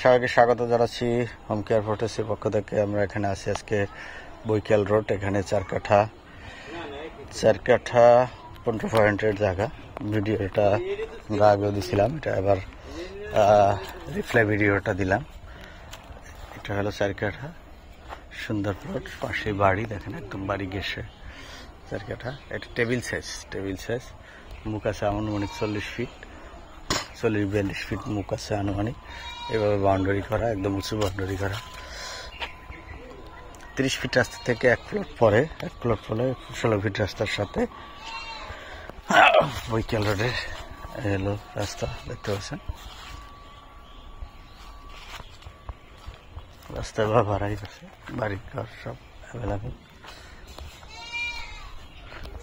সবাইকে স্বাগত জানাচ্ছি হোম কেয়ার ফোর্টেসের পক্ষ থেকে। আমরা এখানে আছি আজকে বৈকাল রোড। এখানে 4 কাঠা 15 জায়গা। ভিডিওটা আমরা আগেও দিয়েছিলাম, এটা এবার রিপ্লাই ভিডিওটা দিলাম। এটা হলো 4 কাঠা, সুন্দর প্লট, পাশে বাড়ি দেখেন, একদম বাড়ি ঘেসে 4 কাঠা। এটা টেবিল সাইজ। মুখ আছে আনুমানিক 40 ফিট, 40-42 ফিট মুখ আছে আনুমানিক। এভাবে বাউন্ডারি করা, একদম উঁচু বাউন্ডারি করা। 30 ফিট রাস্তা থেকে 1 প্লট পরে 16 ফিট রাস্তার সাথে বৈকাল রোডের এলো রাস্তা, দেখতে পাচ্ছেন। রাস্তায় ভাড়াই আছে, বাড়ি ঘর সব অ্যাভেলেবেল।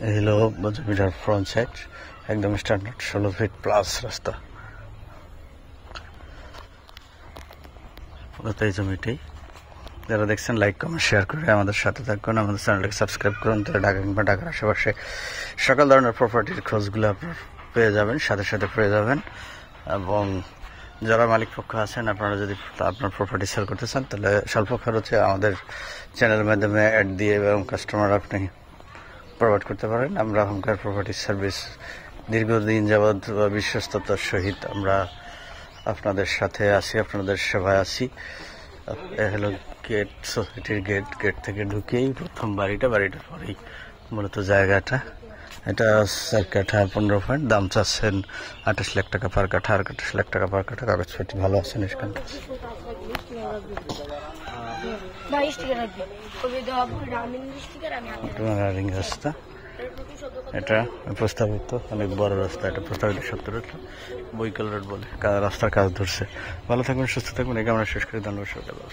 এই হলো জমিটার ফ্রন্ট সাইড, একদম স্ট্যান্ডার্ড 16 ফিট প্লাস রাস্তা। মূলত এই জমিটাই। যারা দেখছেন লাইক কমেন্ট শেয়ার করে আমাদের সাথে থাকুন, আমাদের চ্যানেলটাকে সাবস্ক্রাইব করুন। তাহলে ঢাকা কিংবা ঢাকার আশেপাশে সকল ধরনের প্রপার্টির খোঁজগুলো আপনার পেয়ে যাবেন, সাথে পেয়ে যাবেন। এবং যারা মালিক পক্ষ আছেন, আপনারা যদি আপনার প্রপার্টি সেল করতে চান, তাহলে স্বল্প খরচে আমাদের চ্যানেলের মাধ্যমে অ্যাড দিয়ে এবং কাস্টমার আপনি প্রোভাইড করতে পারেন। আমরা হোম কেয়ার প্রপার্টি সার্ভিস দীর্ঘদিন যাবৎ বিশ্বস্ততার সহিত আমরা আপনাদের সাথে আছি, আপনাদের সেবায় আছি। হলো গেট, সোসাইটির গেট থেকে ঢুকেই প্রথম বাড়িটার পরেই মূলত জায়গাটা। এটা 4 কাঠা 15 পয়েন্ট, দাম চাচ্ছেন 28 লাখ টাকা পার কাঠা। 28 লাখ টাকা পার কাঠা। কাগজপত্র ভালো আছে, নিষ্কান্ত আছে। রানিং রাস্তা, এটা প্রস্তাবিত অনেক বড় রাস্তা। এটা প্রস্তাবিত 70 বৈকাল রোড বলে রাস্তার কাজ ধরছে। ভালো থাকবেন, সুস্থ থাকবেন, এই আমরা শেষ করে ধন্যবাদ।